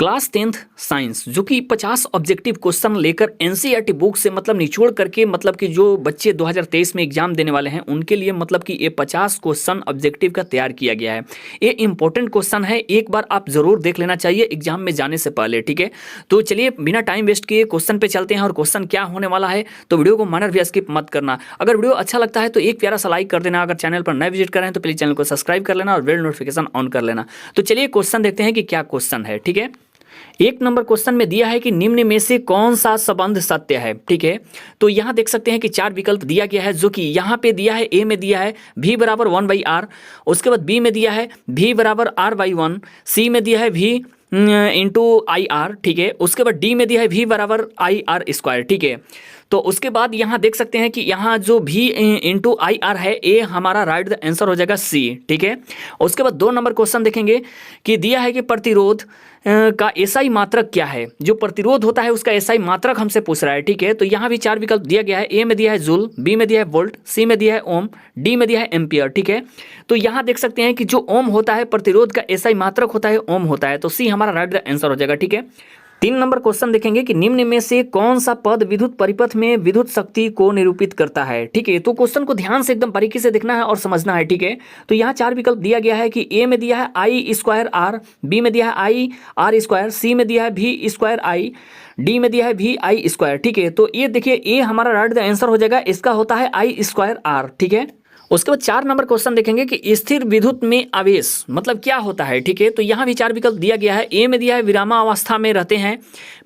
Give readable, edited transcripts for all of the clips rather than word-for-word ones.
Class 10th science जो कि 50 objective question लेकर एनसीईआरटी बुक से मतलब निचोड़ करके मतलब कि जो बच्चे 2023 में एग्जाम देने वाले हैं उनके लिए मतलब कि ये 50 क्वेश्चन ऑब्जेक्टिव का तैयार किया गया है। ये इंपॉर्टेंट क्वेश्चन है, एक बार आप जरूर देख लेना चाहिए एग्जाम में जाने से पहले, ठीक है। तो चलिए बिना टाइम वेस्ट किए क्वेश्चन पे चलते हैं और क्वेश्चन क्या होने वाला है। तो वीडियो को माइनर भी स्किप मत करना। अगर वीडियो अच्छा लगता है तो एक प्यारा सा लाइक कर देना। अगर चैनल पर नए विजिट करें तो प्लीज चैनल को सब्सक्राइब कर लेना और बेल नोटिफिकेशन ऑन कर लेना। तो चलिए क्वेश्चन देखते हैं कि क्या क्वेश्चन है, ठीक है। एक नंबर क्वेश्चन में दिया है कि निम्न में से कौन सा संबंध सत्य है, ठीक है। तो यहां देख सकते हैं कि चार विकल्प दिया गया है, जो कि यहां पे दिया है। ए में दिया है v बराबर 1/r, उसके बाद बी में दिया है v बराबर r/1, सी में दिया है v इंटू IR, ठीक है। उसके बाद डी में दिया है v बराबर IR², ठीक है। तो उसके बाद यहाँ देख सकते हैं कि यहाँ जो v इंटू IR है ये हमारा राइट द आंसर हो जाएगा सी, ठीक है। उसके बाद 2 नंबर क्वेश्चन देखेंगे कि दिया है कि प्रतिरोध का एसआई मात्रक क्या है। जो प्रतिरोध होता है उसका एसआई मात्रक हमसे पूछ रहा है, ठीक है। तो यहाँ भी चार विकल्प दिया गया है। ए में दिया है जूल, बी में दिया है वोल्ट, सी में दिया है ओम, डी में दिया है एम्पियर, ठीक है। तो यहाँ देख सकते हैं कि जो ओम होता है प्रतिरोध का एसआई मात्रक होता है ओम होता है, तो सी हमारा राइट द आंसर हो जाएगा, ठीक है। 3 नंबर क्वेश्चन देखेंगे कि निम्न में से कौन सा पद विद्युत परिपथ में विद्युत शक्ति को निरूपित करता है, ठीक है। तो क्वेश्चन को ध्यान से एकदम बारीकी से देखना है और समझना है, ठीक है। तो यहाँ चार विकल्प दिया गया है कि ए में दिया है I²R, बी में दिया है IR², सी में दिया है V²I, डी में दिया है VI², ठीक है। तो ये देखिए ए हमारा राइट द आंसर हो जाएगा, इसका होता है I²R, ठीक है। उसके बाद 4 नंबर क्वेश्चन देखेंगे कि स्थिर विद्युत में आवेश मतलब क्या होता है, ठीक है। तो यहाँ भी चार विकल्प दिया गया है। ए में दिया है विरामावस्था में रहते हैं,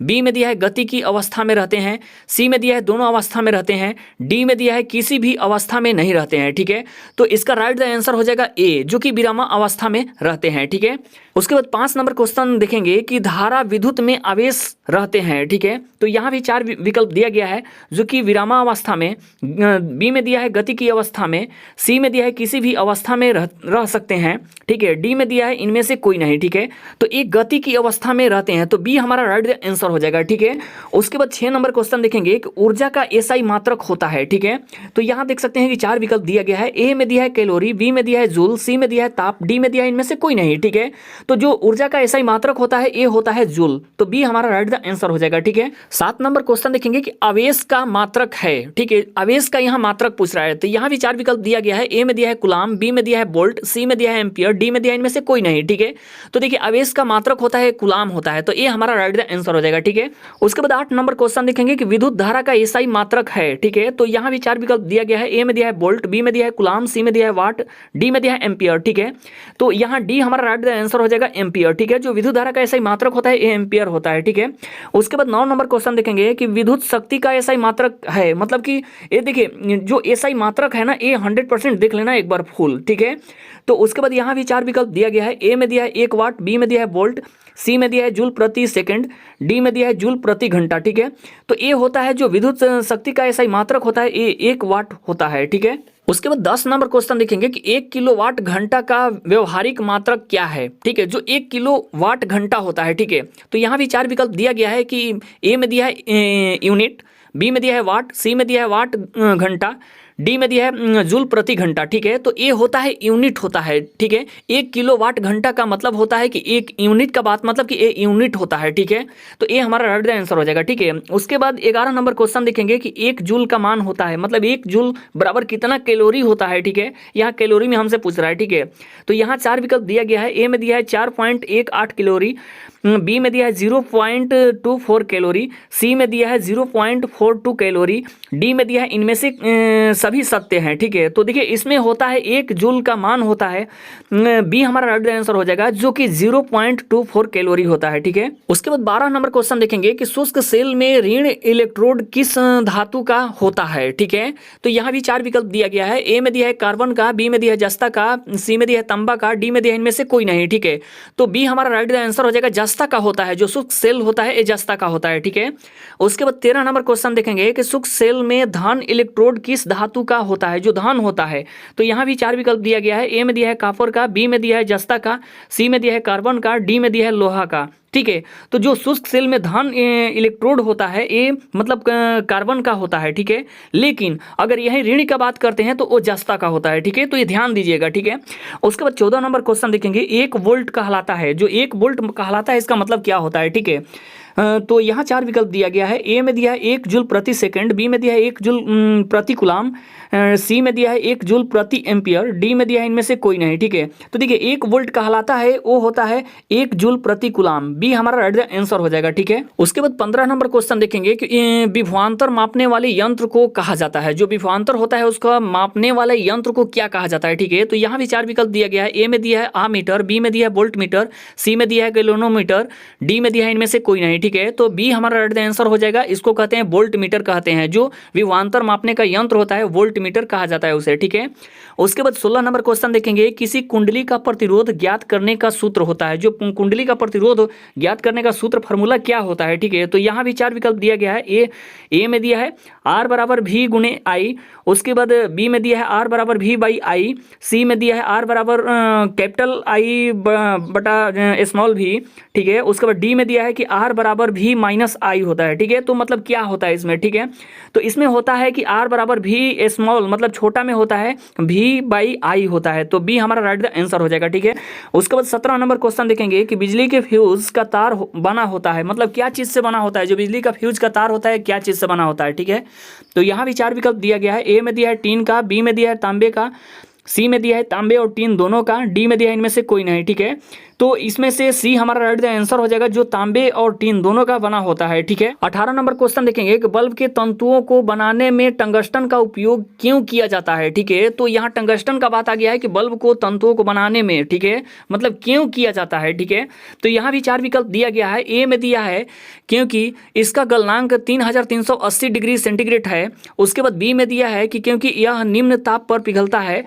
बी में दिया है गति की अवस्था में रहते हैं, सी में दिया है दोनों अवस्था में रहते हैं, डी में दिया है किसी भी अवस्था में नहीं रहते हैं, ठीक है। तो इसका राइट द आंसर हो जाएगा ए, जो कि विरामा अवस्था में रहते हैं, ठीक है। उसके बाद 5 नंबर क्वेश्चन देखेंगे कि धारा विद्युत में आवेश रहते हैं, ठीक है। तो यहाँ भी चार विकल्प दिया गया है, जो कि विरामावस्था में, बी में दिया है गति की अवस्था में, सी में दिया है किसी भी अवस्था में रह सकते हैं, ठीक है। डी में दिया है इनमें से कोई नहीं, ठीक है। तो एक गति की अवस्था में रहते हैं, तो बी हमारा राइट आंसर हो जाएगा, ठीक है। उसके बाद 6 नंबर क्वेश्चन देखेंगे कि ऊर्जा का एसआई मात्रक होता है, ठीक है। तो यहाँ देख सकते हैं कि चार विकल्प दिया गया है। ए में दिया है कैलोरी, बी में दिया है जूल, सी में दिया है ताप, डी में दिया है इनमें से कोई नहीं, ठीक है। तो जो ऊर्जा का एसआई मात्रक होता है ए होता है जूल, तो बी हमारा राइट द आंसर हो जाएगा, ठीक है। 7 नंबर क्वेश्चन देखेंगे कि आवेश का मात्रक है, ठीक है। आवेश का यहाँ मात्रक पूछ रहा है, तो यहाँ भी चार विकल्प दिया गया है। ए में दिया है कुलाम, बी में दिया है वोल्ट, सी में दिया है एम्पियर, डी में दिया है इनमें से कोई नहीं, ठीक है। तो देखिए आवेश का मात्रक होता है कुलाम होता है, तो ये हमारा राइट द आंसर हो जाएगा, ठीक है। उसके बाद 8 नंबर क्वेश्चन देखेंगे कि विद्युत धारा का एसआई मात्रक है, ठीक है। तो यहाँ भी चार विकल्प दिया गया है। ए में दिया है वोल्ट, बी में दिया है कुलाम, सी में दिया है वाट, डी में दिया है एम्पियर, ठीक है। तो यहाँ डी हमारा राइट द आंसर हो जाएगा एम्पियर, ठीक है। जो विद्युत धारा का एसआई मात्रक होता है ये एम्पियर होता है, ठीक है। उसके बाद 9 नंबर क्वेश्चन देखेंगे कि विद्युत शक्ति का एसआई मात्रक है, मतलब कि ये देखिए जो एसआई मात्रक है ना ये 100% देख लेना एक बार फुल, ठीक है। तो उसके बाद यहाँ भी चार विकल्प दिया गया है। ए में दिया है 1 वाट, बी में दिया है वोल्ट, सी में दिया है जूल प्रति सेकंड, डी में दिया है जूल प्रति घंटा, ठीक है। तो ये होता है जो विद्युत शक्ति का एसआई मात्रक होता है ये 1 वाट होता है, ठीक है। उसके बाद 10 नंबर क्वेश्चन देखेंगे कि 1 किलोवाट घंटा का व्यवहारिक मात्रक क्या है, ठीक है। जो 1 किलोवाट घंटा होता है, ठीक है। तो यहाँ भी चार विकल्प दिया गया है कि ए में दिया है यूनिट, बी में दिया है वाट, सी में दिया है वाट घंटा, डी में दिया है जूल प्रति घंटा, ठीक है। तो ये होता है यूनिट होता है, ठीक है। 1 किलोवाट घंटा का मतलब होता है कि 1 यूनिट का बात मतलब कि ये यूनिट होता है, ठीक है। तो ये हमारा राइट आंसर हो जाएगा, ठीक है। उसके बाद 11 नंबर क्वेश्चन देखेंगे कि 1 जूल का मान होता है, मतलब 1 जूल बराबर कितना कैलोरी होता है, ठीक है। यहाँ कैलोरी में हमसे पूछ रहा है, ठीक है। तो यहाँ चार विकल्प दिया गया है। ए में दिया है 4.18 कैलोरी, बी में दिया है 0.24 कैलोरी, सी में दिया है 0.42 कैलोरी, डी में दिया है इनमें से सभी सत्य हैं, ठीक है। तो देखिए इसमें होता है 1 जूल का मान होता है, बी हमारा राइट आंसर हो जाएगा, जो कि 0.24 कैलोरी होता है, ठीक है। उसके बाद 12 नंबर क्वेश्चन देखेंगे कि शुष्क सेल में ऋण इलेक्ट्रोड किस धातु का होता है, ठीक है। तो यहाँ भी चार विकल्प दिया गया है। ए में दिया है कार्बन का, बी में दिया है जस्ता का, सी में दिया है तांबा का, डी में दिया है इनमें से कोई नहीं, ठीक है। तो बी हमारा राइट आंसर हो जाएगा जस्ता का होता है। जो शुष्क सेल होता है ये जस्ता का होता है, ठीक है। उसके बाद 13 नंबर क्वेश्चन देखेंगे कि शुष्क सेल में धन इलेक्ट्रोड किस धातु का होता है, जो धन होता है। तो यहाँ भी चार विकल्प दिया गया है। ए में दिया है कॉपर का, बी में दिया है जस्ता का, सी में दिया है कार्बन का, डी में दिया है लोहा का, ठीक है। तो जो शुष्क सेल में धन इलेक्ट्रोड होता है ये मतलब कार्बन का होता है, ठीक है। लेकिन अगर यही ऋण का बात करते हैं तो वो जस्ता का होता है, ठीक है। तो ये ध्यान दीजिएगा, ठीक है। उसके बाद 14 नंबर क्वेश्चन देखेंगे, 1 वोल्ट कहलाता है, जो 1 वोल्ट कहलाता है इसका मतलब क्या होता है, ठीक है। तो यहाँ 4 विकल्प दिया गया है। ए में दिया है 1 जूल प्रति सेकंड, बी में दिया है 1 जूल प्रति कूलाम, सी में दिया है 1 जूल प्रति एम्पियर, डी में दिया है इनमें से कोई नहीं, ठीक है। तो देखिए 1 वोल्ट कहलाता है वो होता है 1 जूल प्रति कूलाम, बी हमारा राइट आंसर हो जाएगा, ठीक है। उसके बाद 15 नंबर क्वेश्चन देखेंगे कि विभवांतर मापने वाले यंत्र को कहा जाता है, जो विभवांतर होता है उसका मापने वाले यंत्र को क्या कहा जाता है, ठीक है। तो यहाँ भी 4 विकल्प दिया गया है। ए में दिया है आमीटर, बी में दिया है वोल्ट मीटर, सी में दिया है गैल्वेनोमीटर, डी में दिया है इनमें से कोई नहीं, ठीक है। तो बी हमारा राइट आंसर हो जाएगा। इसको कहते हैं वोल्ट मीटर कहते हैं, जो विभवांतर मापने का यंत्र होता है वोल्ट मीटर कहा जाता है उसे, ठीक है। उसके बाद 16 नंबर क्वेश्चन देखेंगे, किसी कुंडली का प्रतिरोध ज्ञात करने का सूत्र होता है, जो कुंडली का प्रतिरोध ज्ञात करने का सूत्र फार्मूला क्या होता है, ठीक है। तो यहाँ भी 4 विकल्प दिया गया है। ए में दिया है R बराबर V गुणे आई, उसके बाद बी में दिया है R बराबर V बाई आई, सी में दिया है R बराबर कैपिटल आई बटा स्मॉल भी, ठीक है। उसके बाद डी में दिया है कि R बराबर V माइनस आई होता है, ठीक है। तो मतलब क्या होता है इसमें, ठीक है। तो इसमें होता है कि R बराबर V स्मॉल मतलब छोटा में होता है V बाई आई होता है, तो बी हमारा राइट आंसर हो जाएगा, ठीक है। उसके बाद 17 नंबर क्वेश्चन देखेंगे कि बिजली के फ्यूज का तार बना होता है, मतलब क्या चीज़ से बना होता है, जो बिजली का फ्यूज का तार होता है क्या चीज़ से बना होता है, ठीक है। तो यहाँ भी 4 विकल्प दिया गया है। ए में दिया है टीन का, बी में दिया है तांबे का, सी में दिया है तांबे और टीन दोनों का, डी में दिया है इनमें से कोई नहीं, ठीक है। तो इसमें से सी हमारा राइट आंसर हो जाएगा, जो तांबे और टीन दोनों का बना होता है, ठीक है। 18 नंबर क्वेश्चन देखेंगे कि बल्ब के तंतुओं को बनाने में टंगस्टन का उपयोग क्यों किया जाता है, ठीक है। तो यहाँ टंगस्टन का बात आ गया है कि बल्ब को तंतुओं को बनाने में, ठीक है, मतलब क्यों किया जाता है, ठीक है। तो यहाँ भी 4 विकल्प दिया गया है। ए में दिया है क्योंकि इसका गलनांक 3380 डिग्री सेंटीग्रेड है, उसके बाद बी में दिया है कि क्योंकि यह निम्न ताप पर पिघलता है,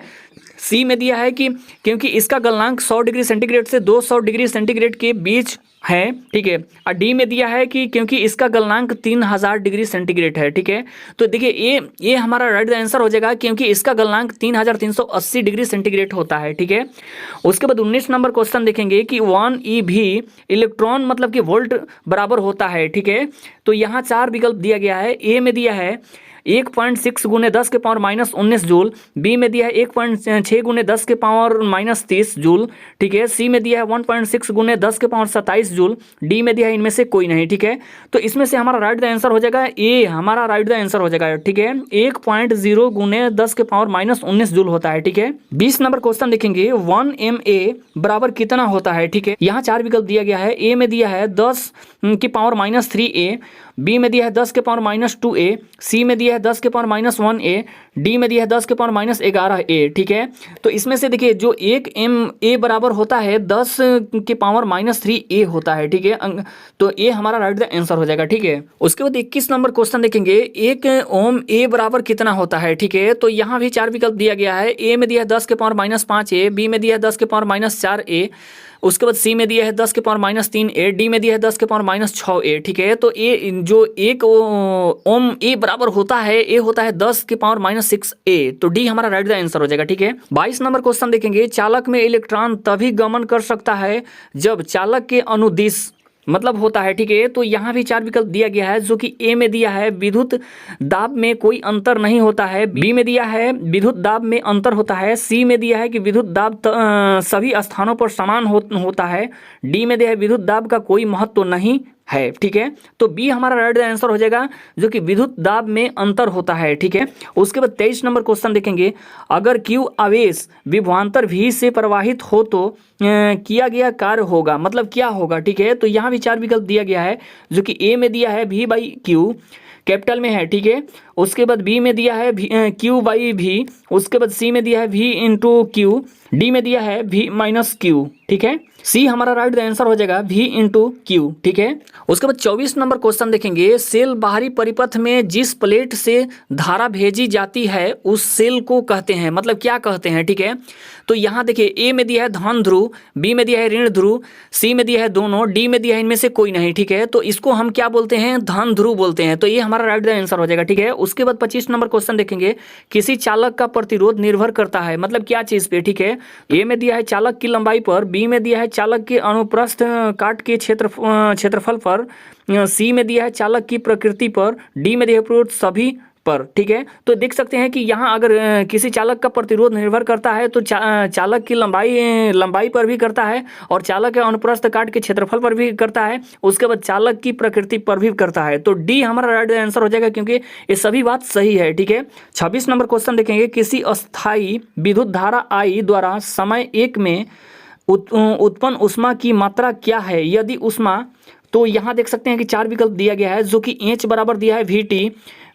सी में दिया है कि क्योंकि इसका गलनांक 100 डिग्री सेंटीग्रेड से 200 डिग्री सेंटीग्रेड के बीच है, ठीक है। और डी में दिया है कि क्योंकि इसका गलनांक 3000 डिग्री सेंटीग्रेड है, ठीक है। तो देखिए ये हमारा राइट आंसर हो जाएगा, क्योंकि इसका गलनांक 3380 डिग्री सेंटीग्रेड होता है, ठीक है। उसके बाद 19 नंबर क्वेश्चन देखेंगे कि 1 eV इलेक्ट्रॉन मतलब कि वोल्ट बराबर होता है, ठीक है। तो यहाँ 4 विकल्प दिया गया है। ए में दिया है 1.6 गुने 10 के पावर माइनस 19 जूल, बी में दिया है 1.6 गुने 10 के पावर माइनस 30 जूल, ठीक है। सी में दिया है 1.6 गुने 10 के पावर 27 जूल, डी में दिया है इनमें से कोई नहीं, ठीक है। तो इसमें से हमारा राइट आंसर हो जाएगा ए, हमारा राइट आंसर हो जाएगा, ठीक है। 1.0 गुने 10 के पावर माइनस 19 जूल होता है, ठीक है। 20 नंबर क्वेश्चन देखेंगे 1 MA बराबर कितना होता है, ठीक है। यहाँ 4 विकल्प दिया गया है। ए में दिया है 10 की पावर माइनस 3A, बी में दिया है 10 के पावर माइनस 2A, सी में दिया है 10 के पावर माइनस 1A, डी में दिया है 10 के पावर माइनस 11A, ठीक है। तो इसमें से देखिए जो 1 MA बराबर होता है 10 के पावर माइनस 3A होता है, ठीक है। तो ये हमारा राइट आंसर हो जाएगा, ठीक है। उसके बाद 21 नंबर क्वेश्चन देखेंगे 1 ओम A बराबर कितना होता है, ठीक है। तो यहाँ भी 4 विकल्प दिया गया है। ए में दिया है 10 के पावर माइनस 5A, बी में दिया है 10 के पावर माइनस 4A, उसके बाद सी में दिया है 10 के पावर माइनस 3A, डी में दिया है 10 के पावर माइनस 6A, ठीक है। तो ये जो 1 ओम ए बराबर होता है ये होता है 10 के पावर माइनस 6A, तो डी हमारा राइट आंसर हो जाएगा, ठीक है। 22 नंबर क्वेश्चन देखेंगे चालक में इलेक्ट्रॉन तभी गमन कर सकता है जब चालक के अनुदिश मतलब होता है, ठीक है। तो यहाँ भी 4 विकल्प दिया गया है, जो कि ए में दिया है विद्युत दाब में कोई अंतर नहीं होता है, बी में दिया है विद्युत दाब में अंतर होता है, सी में दिया है कि विद्युत दाब सभी स्थानों पर समान होता है, डी में दिया है विद्युत दाब का कोई महत्व नहीं है, ठीक है। तो बी हमारा राइट आंसर हो जाएगा, जो कि विद्युत दाब में अंतर होता है, ठीक है। उसके बाद 23 नंबर क्वेश्चन देखेंगे अगर Q आवेश विभवांतर V से प्रवाहित हो तो किया गया कार्य होगा, मतलब क्या होगा, ठीक है। तो यहाँ भी 4 विकल्प दिया गया है, जो कि ए में दिया है V बाई Q कैपिटल में है, ठीक है। उसके बाद बी में दिया है Q बाई V, उसके बाद सी में दिया है V इंटू Q, डी में दिया है V माइनस Q, ठीक है। सी हमारा राइट आंसर हो जाएगा V इंटू Q, ठीक है। उसके बाद 24 नंबर क्वेश्चन देखेंगे सेल बाहरी परिपथ में जिस प्लेट से धारा भेजी जाती है उस सेल को कहते हैं, मतलब क्या कहते हैं, ठीक है। तो यहाँ देखिए ए में दिया है धन ध्रुव, बी में दिया है ऋण ध्रुव, सी में दिया है दोनों, डी में दिया है इनमें से कोई नहीं, ठीक है। तो इसको हम क्या बोलते हैं, धन ध्रुव बोलते हैं, तो ये हमारा राइट आंसर हो जाएगा, ठीक है। उसके बाद 25 नंबर क्वेश्चन देखेंगे किसी चालक का प्रतिरोध निर्भर करता है, मतलब क्या चीज़ पे, ठीक है। ए में दिया है चालक की लंबाई पर, बी में दिया है चालक के अनुप्रस्थ काट के क्षेत्रफल पर, सी में दिया है चालक की प्रकृति पर, डी में दिया है उपरोक्त सभी पर। ठीक है, तो देख सकते हैं कि यहाँ अगर किसी चालक का प्रतिरोध निर्भर करता है तो चालक की लंबाई पर भी करता है, और चालक के अनुप्रस्थ काट के क्षेत्रफल पर भी करता है, उसके बाद चालक की प्रकृति पर भी करता है। तो डी हमारा राइट आंसर हो जाएगा, क्योंकि ये सभी बात सही है। ठीक है, 26 नंबर क्वेश्चन देखेंगे, किसी अस्थायी विद्युत धारा आई द्वारा समय 1 में उत्पन्न ऊष्मा की मात्रा क्या है यदि ऊष्मा, तो यहाँ देख सकते हैं कि 4 विकल्प दिया गया है, जो कि एच बराबर दिया है वी टी,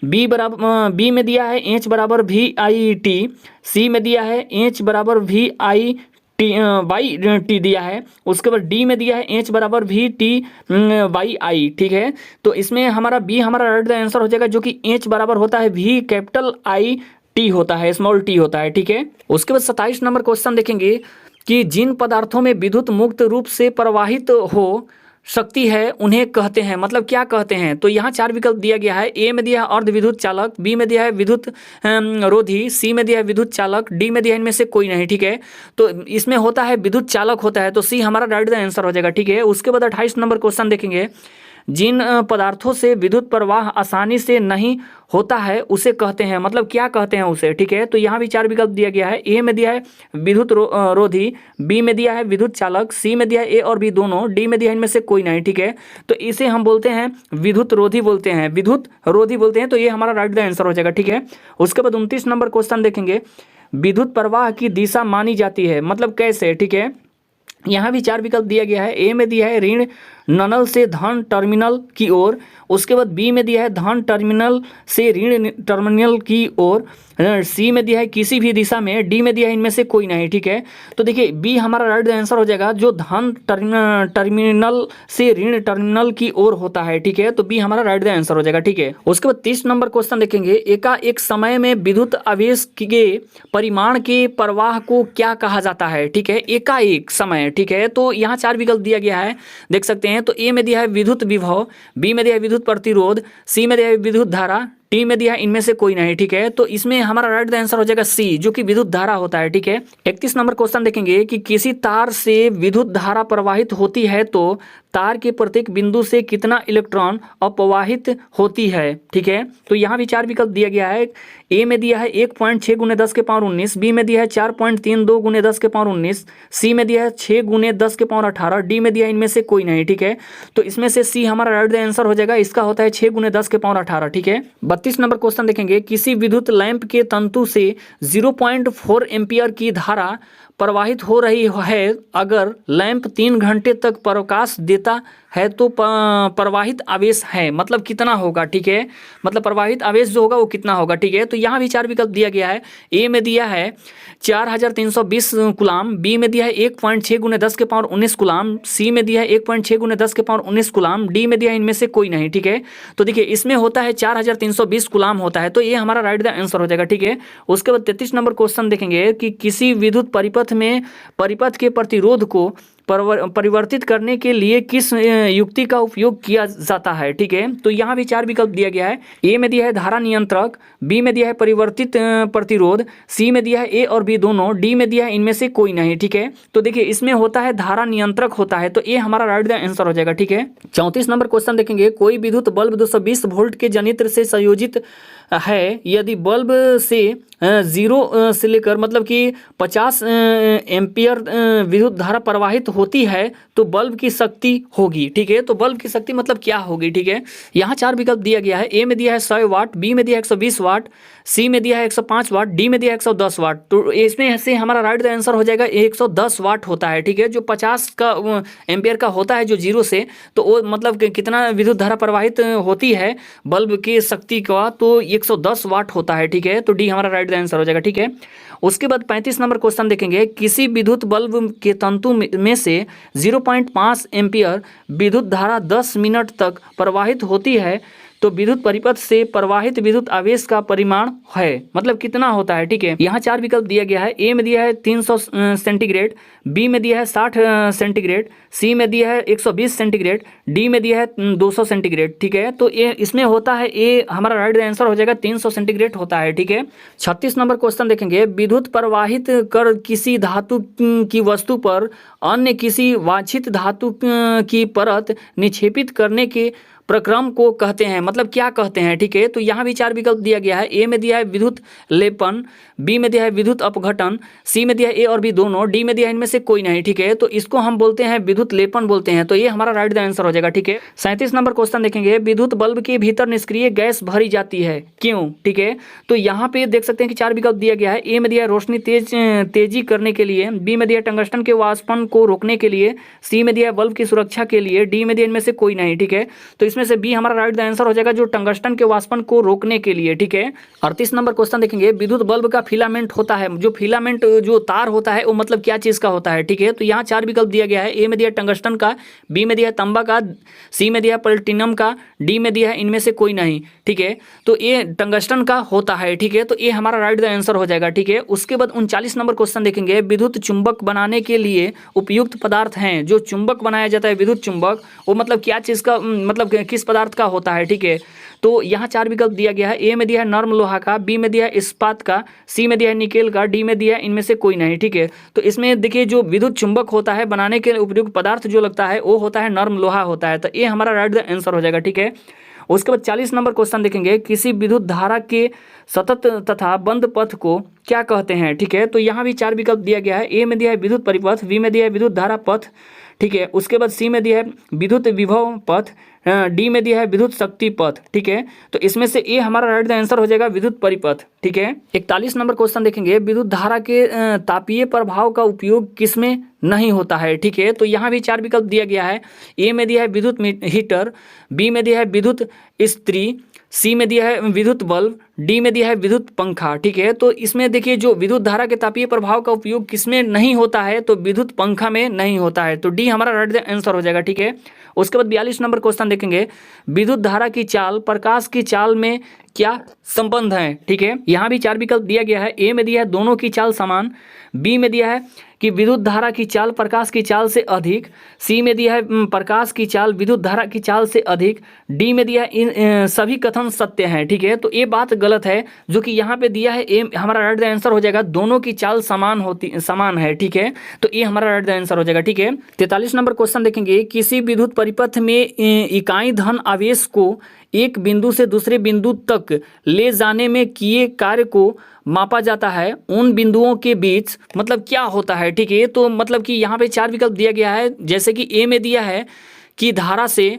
बी में दिया है एच बराबर वी आई टी, सी में दिया है एच बराबर V I T Y T दिया है, उसके बाद डी में दिया है एच बराबर वी टी वाई आई। ठीक है, तो इसमें हमारा बी हमारा राइट आंसर हो जाएगा, जो कि एच बराबर होता है वी कैपिटल आई टी होता है, स्मॉल टी होता है। ठीक है, उसके बाद 27 नंबर क्वेश्चन देखेंगे कि जिन पदार्थों में विद्युत मुक्त रूप से प्रवाहित हो सकती है उन्हें कहते हैं, मतलब क्या कहते हैं। तो यहाँ 4 विकल्प दिया गया है, ए में दिया है अर्ध विद्युत चालक, बी में दिया है विद्युत रोधी, सी में दिया है विद्युत चालक, डी में दिया है इनमें से कोई नहीं। ठीक है, तो इसमें होता है विद्युत चालक होता है, तो सी हमारा राइट आंसर हो जाएगा। ठीक है, उसके बाद 28 नंबर क्वेश्चन देखेंगे, जिन पदार्थों से विद्युत प्रवाह आसानी से नहीं होता है उसे कहते हैं, मतलब क्या कहते हैं उसे। ठीक है, तो यहाँ भी 4 विकल्प दिया गया है, ए में दिया है विद्युत रोधी, बी में दिया है विद्युत चालक, सी में दिया है ए और बी दोनों, डी में दिया है इनमें से कोई नहीं। ठीक है, तो इसे हम बोलते हैं विद्युत रोधी बोलते हैं, विद्युत रोधी बोलते हैं, तो ये हमारा राइट आंसर हो जाएगा। ठीक है, उसके बाद 29 नंबर क्वेश्चन देखेंगे, विद्युत प्रवाह की दिशा मानी जाती है, मतलब कैसे। ठीक है, यहाँ भी 4 विकल्प दिया गया है, ए में दिया है ऋण ननल से धन टर्मिनल की ओर, उसके बाद बी में दिया है धन टर्मिनल से ऋण टर्मिनल की ओर, सी में दिया है किसी भी दिशा में, डी में दिया है इनमें से कोई नहीं। ठीक है, तो देखिए बी हमारा राइट आंसर हो जाएगा, जो धन टर्मिनल से ऋण टर्मिनल की ओर होता है। ठीक है, तो बी हमारा राइट आंसर हो जाएगा। ठीक है, उसके बाद 30 नंबर क्वेश्चन देखेंगे, एकाएक समय में विद्युत आवेश के परिमाण के प्रवाह को क्या कहा जाता है। ठीक है, एकाएक समय। ठीक है, तो यहाँ 4 विकल्प दिया गया है, देख सकते हैं, तो ए में दिया है विद्युत विभव, बी में दिया है विद्युत प्रतिरोध, सी में दिया है विद्युत धारा, टी में दिया है इनमें से कोई नहीं। ठीक है, तो इसमें हमारा राइट आंसर हो जाएगा सी, जो कि विद्युत धारा होता है। ठीक है, 31 नंबर क्वेश्चन देखेंगे कि किसी तार से विद्युत धारा प्रवाहित होती है तो तार के प्रत्येक बिंदु से कितना इलेक्ट्रॉन अपवाहित होती है। ठीक है, तो यहाँ भी 4 विकल्प दिया गया है, ए में दिया है 1.6 × 10⁻19, बी में दिया है 4.32 × 10⁻19, सी में दिया है 6 × 10⁻18, डी में दिया है इनमें से कोई नहीं। ठीक है, तो इसमें से सी हमारा राइट आंसर हो जाएगा, इसका होता है 6 × 10⁻18। ठीक है, 32 नंबर क्वेश्चन देखेंगे, किसी विद्युत लैंप के तंतु से 0.4 एम्पियर की धारा प्रवाहित हो रही है, अगर लैंप 3 घंटे तक प्रकाश देता है तो प्रवाहित आवेश है, मतलब कितना होगा। ठीक है, मतलब प्रवाहित आवेश जो होगा वो कितना होगा। ठीक है, तो यहाँ भी 4 विकल्प दिया गया है, ए में दिया है 4320 कूलाम, बी में दिया है 1.6 × 10⁻19 कूलाम, सी में दिया है 1.6 × 10⁻19 कूलाम, डी में दिया है इनमें से कोई नहीं। ठीक है, तो देखिए इसमें होता है 4320 कूलाम होता है, तो ये हमारा राइट आंसर हो जाएगा। ठीक है, उसके बाद 33 नंबर क्वेश्चन देखेंगे कि किसी विद्युत परिपथ में परिपथ के प्रतिरोध को परिवर्तित करने के लिए किस युक्ति का उपयोग किया जाता है। ठीक है, तो यहाँ भी 4 विकल्प दिया गया है, ए में दिया है धारा नियंत्रक, बी में दिया है परिवर्तित प्रतिरोध, सी में दिया है ए और बी दोनों, डी में दिया है इनमें से कोई नहीं। ठीक है, तो देखिए इसमें होता है धारा नियंत्रक होता है, तो ए हमारा राइट आंसर हो जाएगा। ठीक है, 34 नंबर क्वेश्चन देखेंगे, कोई विद्युत बल्ब 220 वोल्ट के जनित्र से संयोजित है, यदि बल्ब से 0 से लेकर मतलब कि 50 एम्पियर विद्युत धारा प्रवाहित होती है तो बल्ब की शक्ति होगी। ठीक है, तो बल्ब की शक्ति मतलब क्या होगी। ठीक है, यहाँ 4 विकल्प दिया गया है, ए में दिया है 100 वाट, बी में दिया है 120 वाट, सी में दिया है 105 वाट, डी में दिया है 110 वाट, तो इसमें से हमारा राइट आंसर हो जाएगा 110 वाट होता है। ठीक है, जो 50 का एम्पियर का होता है जो 0 से, तो वो मतलब कितना विद्युत धारा प्रवाहित होती है बल्ब की शक्ति का, तो 110 वाट होता है। ठीक है, तो डी हमारा राइट आंसर हो जाएगा। ठीक है, उसके बाद 35 नंबर क्वेश्चन देखेंगे, किसी विद्युत बल्ब के तंतु में से 0.5 एम्पियर विद्युत धारा 10 मिनट तक प्रवाहित होती है तो विद्युत परिपथ से प्रवाहित विद्युत आवेश का परिमाण है, मतलब कितना होता है। ठीक है, यहाँ 4 विकल्प दिया गया है। ए में दिया है 300 सेंटीग्रेड, बी में दिया है 60 सेंटीग्रेड, सी में दिया है 120 सेंटीग्रेड, डी में दिया है 200 सेंटीग्रेड। ठीक है, तो ये इसमें होता है, ए हमारा राइट आंसर हो जाएगा 300 सेंटीग्रेड होता है। ठीक है, 36 नंबर क्वेश्चन देखेंगे। विद्युत प्रवाहित कर किसी धातु की वस्तु पर अन्य किसी वांछित धातु की परत निक्षेपित करने के प्रक्रम को कहते हैं, मतलब क्या कहते हैं। ठीक है, तो यहाँ भी 4 विकल्प दिया गया है। ए में दिया है विद्युत लेपन, बी में दिया है विद्युत अपघटन, सी में दिया है ए और बी दोनों, डी में दिया है इनमें से कोई नहीं। ठीक है, तो इसको हम बोलते हैं विद्युत लेपन बोलते हैं, तो ये हमारा राइट आंसर हो जाएगा। ठीक है, 37 नंबर क्वेश्चन देखेंगे। विद्युत बल्ब के भीतर निष्क्रिय गैस भरी जाती है, क्यों। ठीक है, तो यहाँ पे देख सकते हैं कि 4 विकल्प दिया गया है। ए में दिया है रोशनी तेजी करने के लिए, बी में दिया टंगस्टन के वाष्पन को रोकने के लिए, सी में दिया बल्ब की सुरक्षा के लिए, डी में दिया इनमें से कोई नहीं। ठीक है, तो इसमें से बी हमारा राइट आंसर हो जाएगा, जो टंगस्टन के वाष्पन को रोकने के लिए। ठीक है, 38 नंबर क्वेश्चन देखेंगे। विद्युत बल्ब का फिलामेंट होता है, जो फिलामेंट जो तार होता है वो मतलब क्या चीज का होता है। ठीक है, तो यहाँ 4 विकल्प दिया गया है। ए में दिया टंगस्टन का, बी में दिया तांबा का, सी में दिया प्लेटिनम का, डी में दिया है इनमें से कोई नहीं। ठीक है, तो ये टंगस्टन का होता है। ठीक है, तो ये हमारा राइट आंसर हो जाएगा। ठीक है, उसके बाद 39 नंबर क्वेश्चन देखेंगे। विद्युत चुंबक बनाने के लिए उपयुक्त पदार्थ हैं, जो चुंबक बनाया जाता है विद्युत चुंबक, वो मतलब क्या चीज का, मतलब किस पदार्थ का होता है। ठीक है, तो यहाँ 4 विकल्प दिया गया है। ए में दिया है नर्म लोहा का, बी में दिया है इस्पात का, सी में दिया है निकेल का, डी में दिया है इनमें से कोई नहीं। ठीक है, तो इसमें देखिए जो विद्युत चुंबक होता है बनाने के उपयुक्त पदार्थ जो लगता है वो होता है नर्म लोहा होता है, तो ये हमारा राइट आंसर हो जाएगा। ठीक है, उसके बाद 40 नंबर क्वेश्चन देखेंगे। किसी विद्युत धारा के सतत तथा बंद पथ को क्या कहते हैं। ठीक है, तो यहाँ भी 4 विकल्प दिया गया है। ए में दिया है विद्युत परिपथ, बी में दिया है विद्युत धारा पथ, ठीक है, उसके बाद सी में दिया है विद्युत विभव पथ, डी में दिया है विद्युत शक्ति पथ। ठीक है, तो इसमें से ए हमारा राइट आंसर हो जाएगा विद्युत परिपथ। ठीक है, 41 नंबर क्वेश्चन देखेंगे। विद्युत धारा के तापीय प्रभाव का उपयोग किसमें नहीं होता है। ठीक है, तो यहाँ भी 4 विकल्प दिया गया है। ए में दिया है विद्युत हीटर, बी में दिया है विद्युत इस्त्री, सी में दिया है विद्युत बल्ब, डी में दिया है विद्युत पंखा। ठीक है, तो इसमें देखिए जो विद्युत धारा के तापीय प्रभाव का उपयोग किसमें नहीं होता है, तो विद्युत पंखा में नहीं होता है, तो डी हमारा राइट आंसर हो जाएगा। ठीक है, उसके बाद 42 नंबर क्वेश्चन देखेंगे। विद्युत धारा की चाल प्रकाश की चाल में क्या संबंध है। ठीक है, यहाँ भी 4 विकल्प दिया गया है। ए में दिया है दोनों की चाल समान, बी में दिया है कि विद्युत धारा की चाल प्रकाश की चाल से अधिक, सी में दिया है प्रकाश की चाल विद्युत धारा की चाल से अधिक, डी में दिया है इन सभी कथन सत्य हैं। ठीक है, तो ये बात गलत है, जो कि यहाँ पे दिया है ए हमारा राइट आंसर हो जाएगा दोनों की चाल समान है। ठीक है, तो ये हमारा राइट आंसर हो जाएगा। ठीक है, 43 नंबर क्वेश्चन देखेंगे। किसी विद्युत परिपथ में इकाई धन आवेश को एक बिंदु से दूसरे बिंदु तक ले जाने में किए कार्य को मापा जाता है, उन बिंदुओं के बीच मतलब क्या होता है। ठीक है, तो मतलब कि यहाँ पे 4 विकल्प दिया गया है, जैसे कि ए में दिया है कि धारा से,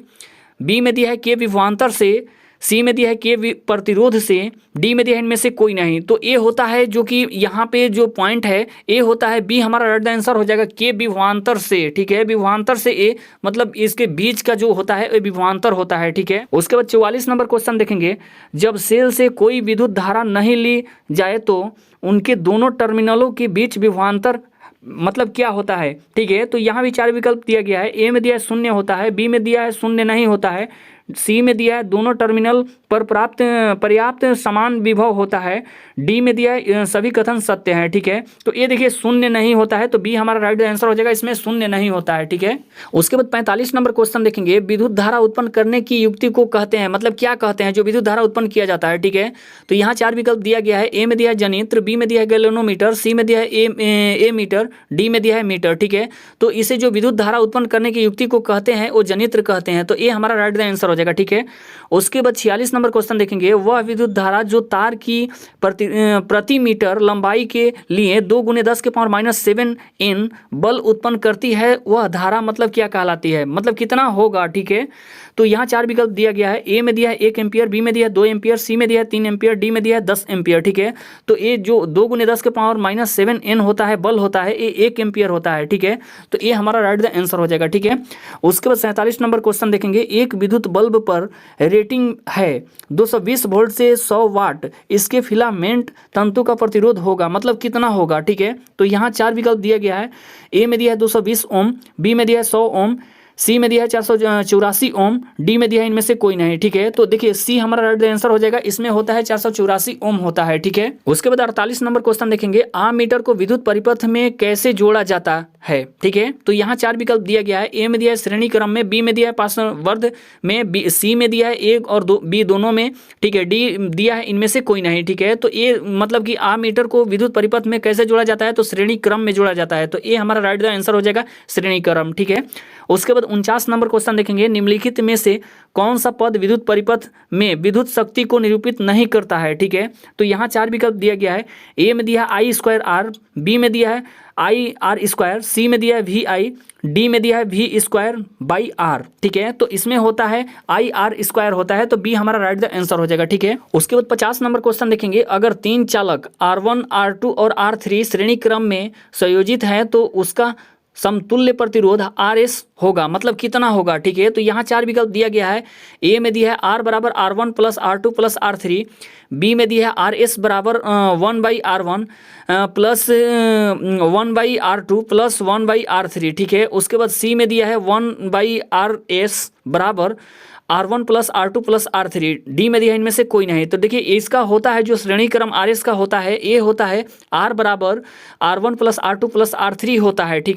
बी में दिया है के विभवांतर से, सी में दिया है के प्रतिरोध से, डी में दिया है इनमें से कोई नहीं। तो ए होता है, जो कि यहाँ पे जो पॉइंट है ए होता है, बी हमारा राइट आंसर हो जाएगा के विभवांतर से। ठीक है, विभवांतर से ए मतलब इसके बीच का जो होता है विभवांतर होता है। ठीक है, उसके बाद 44 नंबर क्वेश्चन देखेंगे। जब सेल से कोई विद्युत धारा नहीं ली जाए तो उनके दोनों टर्मिनलों के बीच विभवांतर मतलब क्या होता है। ठीक है, तो यहाँ भी 4 विकल्प दिया गया है। ए में दिया है 0 होता है, बी में दिया है 0 नहीं होता है, सी में दिया है दोनों टर्मिनल पर पर्याप्त समान विभव होता है, डी में दिया है सभी कथन सत्य हैं। ठीक है, तो ये देखिए 0 नहीं होता है, तो बी हमारा राइट आंसर हो जाएगा, इसमें 0 नहीं होता है। ठीक है, उसके बाद 45 नंबर क्वेश्चन देखेंगे। विद्युत धारा उत्पन्न करने की युक्ति को कहते हैं, मतलब क्या कहते हैं जो विद्युत धारा उत्पन्न किया जाता है। ठीक है, तो यहाँ 4 विकल्प दिया गया है। ए में दिया है जनित्र, बी में दिया है गैल्वेनोमीटर, सी में दिया है ए मीटर, डी में दिया है मीटर। ठीक है, तो इसे जो विद्युत धारा उत्पन्न करने की युक्ति को कहते हैं वो जनित्र कहते हैं, तो ये हमारा राइट आंसर हो जाएगा। ठीक है, उसके बाद 46 नंबर क्वेश्चन देखेंगे। वह विद्युत धारा जो तार की प्रति मीटर लंबाई के लिए 2 × 10⁻⁷ N बल उत्पन्न करती है, वह धारा मतलब क्या कहलाती है, मतलब कितना होगा। ठीक है, तो यहाँ 4 विकल्प दिया गया है। ए में दिया है 1 एम्पियर, बी में दिया है 2 एम्पियर, सी में दिया है 3 एम्पियर, डी में दिया है 10 एम्पियर। ठीक है, तो ये जो 2 × 10⁻⁷ N होता है बल होता है, ये 1 एम्पियर होता है। ठीक है, तो ये हमारा राइट आंसर हो जाएगा। ठीक है, उसके बाद 47 नंबर क्वेश्चन देखेंगे। एक विद्युत बल्ब पर रेटिंग है 220 वोल्ट से 100 वाट, इसके फिलामेंट तंतु का प्रतिरोध होगा, मतलब कितना होगा। ठीक है, तो यहाँ 4 विकल्प दिया गया है। ए में दिया है 220 ओम, बी में दिया है 100 ओम, सी में दिया है 484 ओम, डी में दिया है इनमें से कोई नहीं, ठीक है। तो देखिए सी हमारा राइट आंसर हो जाएगा, इसमें होता है 484 ओम होता है, ठीक है। उसके बाद 48 नंबर क्वेश्चन देखेंगे, आममीटर को विद्युत परिपथ में कैसे जोड़ा जाता है, ठीक है। तो यहाँ 4 विकल्प दिया गया है, ए में दिया है श्रेणी क्रम में, बी में दिया है पार्श्ववर्ध में, बी सी में दिया है एक और दो, बी दोनों में, ठीक है, डी दिया है इनमें से कोई नहीं, ठीक है। तो ए मतलब कि आममीटर को विद्युत परिपथ में कैसे जोड़ा जाता है, तो श्रेणी क्रम में जोड़ा जाता है, तो ए हमारा राइट आंसर हो जाएगा श्रेणी क्रम, ठीक है। उसके बाद 49 नंबर क्वेश्चन देखेंगे, निम्नलिखित में से कौन सा पद विद्युत परिपथ में विद्युत शक्ति को निरूपित नहीं करता है, ठीक है। तो यहाँ 4 विकल्प दिया गया है, ए में दिया है आई स्क्वायर आर, बी में दिया है आई आर स्क्वायर, सी में दिया है वी आई, डी में दिया है वी स्क्वायर बाई आर, ठीक है। तो इसमें होता है आई आर स्क्वायर होता है, तो बी हमारा राइट द आंसर हो जाएगा, ठीक है। उसके बाद 50 नंबर क्वेश्चन देखेंगे, अगर 3 चालक R1 R2 और R3 श्रेणी क्रम में संयोजित है तो उसका समतुल्य प्रतिरोध RS होगा, मतलब कितना होगा, ठीक है। तो यहाँ 4 विकल्प दिया गया है, ए में दिया है R बराबर R1 plus R2 plus R3, B में दिया है RS बराबर 1/R1 plus 1/R2 plus 1/R3, ठीक है। उसके बाद सी में दिया है 1/RS बराबर R1 plus R2 plus R3, D में दिया है इनमें से कोई नहीं। तो देखिए इसका होता है जो श्रेणी क्रम RS का होता है, ए होता है R बराबर R1 plus R2 plus R3 होता है, ठीक है।